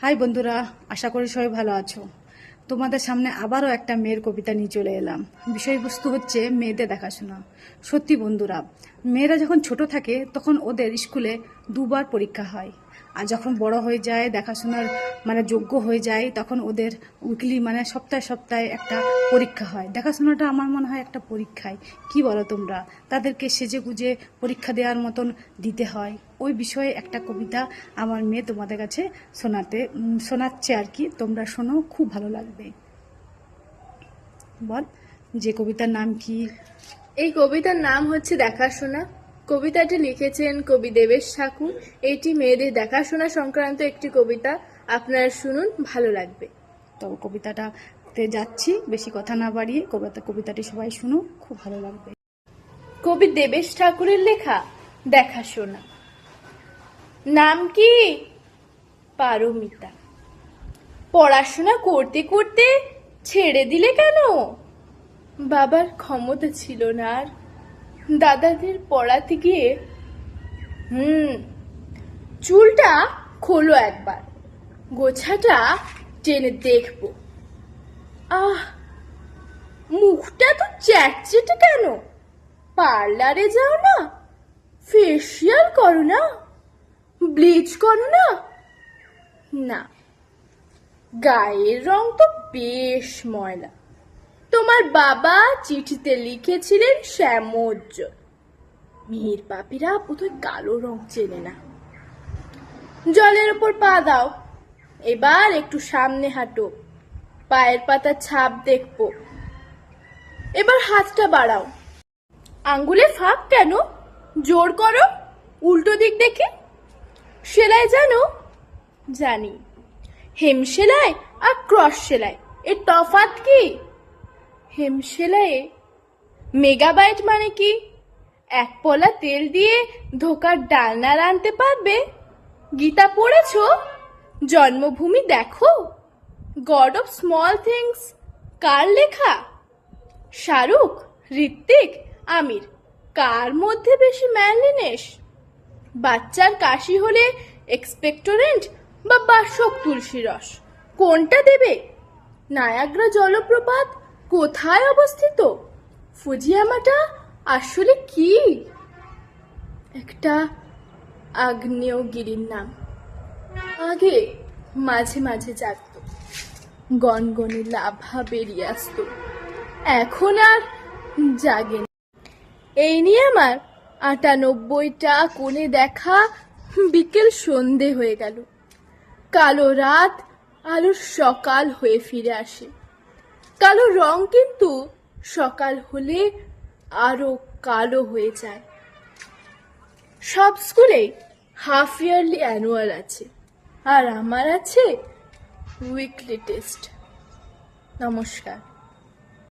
High বন্ধুরা, আশা করি সবাই ভালো আছো। তোমাদের সামনে আবারও একটা মেয়ের কবিতা নিয়ে চলে এলাম। বিষয়বস্তু হচ্ছে মেয়েদের দেখাশোনা। সত্যি বন্ধুরা, মেয়েরা যখন ছোট থাকে তখন ওদের স্কুলে দুবার পরীক্ষা হয়, আর যখন বড় হয়ে যায়, দেখাশোনার যোগ্য হয়ে যায়, তখন ওদের উইকলি সপ্তাহে সপ্তাহে একটা পরীক্ষা হয়। দেখাশোনাটা আমার মনে হয় একটা পরীক্ষায়, কি বলো তোমরা? তাদেরকে সেজে গুজে পরীক্ষা দেওয়ার মতন দিতে হয়। ওই বিষয়ে একটা কবিতা আমার মেয়ে তোমাদের কাছে শোনাচ্ছে আর কি। তোমরা শোনো, খুব ভালো লাগবে। বল, যে কবিতার নাম কি? এই কবিতার নাম হচ্ছে দেখাশোনা। কবিতাটি লিখেছেন কবি দেবেশ ঠাকুর। এটি মেয়েদের দেখাশোনা সংক্রান্ত একটি কবিতা। আপনারা শুনুন, ভালো লাগবে। তো কবিতাটাতে যাচ্ছি, বেশি কথা না বাড়িয়ে কবিতাটি সবাই শুনো, খুব ভালো লাগবে। কবি দেবেশ ঠাকুরের লেখা দেখাশোনা। নাম কি? পারমিতা। পড়াশোনা করতে করতে ছেড়ে দিলে কেন? বাবার ক্ষমতা ছিল না আর, দাদাদের পড়াতে গিয়ে। চুলটা খোলো একবার, গোছাটা টেনে দেখবো। আহ, মুখটা তো চ্যাটচেটে কেন? পার্লারে যাও না? ফেসিয়াল করো না? ব্লিচ করো না? না, গায়ের রং তো বেশ ময়লা। তোমার বাবা চিঠিতে লিখেছিলেন শ্যামোজ্জ্বল। মেয়ের বাপেরা বোধহয় কালো রং চেনে না। জলের ওপর পা দাও, এবার একটু সামনে হাঁটো, পায়ের পাতার ছাপ দেখবো। এবার হাতটা বাড়াও। আঙ্গুলে ফাঁক কেন? জোর করো, উল্টো দিক দেখে। সেলাই জানো? জানি। হেম সেলাই আর ক্রস সেলাই এর তফাৎ কি? হেম সেলাইয়ে মেগাবাইট মানে কি? এক পলা তেল দিয়ে ধোকার ডালনা রাঁধতে পারবে? গীতা পড়েছো? জন্মভূমি দেখো? গড অফ স্মল থিংস কার লেখা? শাহরুখ, ঋত্বিক, আমির, কার মধ্যে বেশি ম্যানলিনেস? বাচ্চার কাশি হলে এক্সপেক্টোরেন্ট বা বাসক তুলসী রস, কোনটা দেবে? নায়াগ্রা জলপ্রপাত কোথায় অবস্থিত? ফুজিয়ামাটা আসলে কি? একটা আগ্নেয়গিরির নাম। আগে মাঝে মাঝে জাগতো, গনগনে লাভা বেরিয়ে আসতো, এখন আর জাগে না। এই নিয়ে আমার ৯৮টা কোণে দেখা বিকেল সন্ধে হয়ে গেল। কালো রাত আলোর সকাল হয়ে ফিরে আসে। কালো রং কিন্তু সকাল হলে আরো কালো হয়ে যায়। সব স্কুলেই হাফ ইয়ারলি অ্যানুয়াল আছে, আর আমার আছে উইকলি টেস্ট। নমস্কার।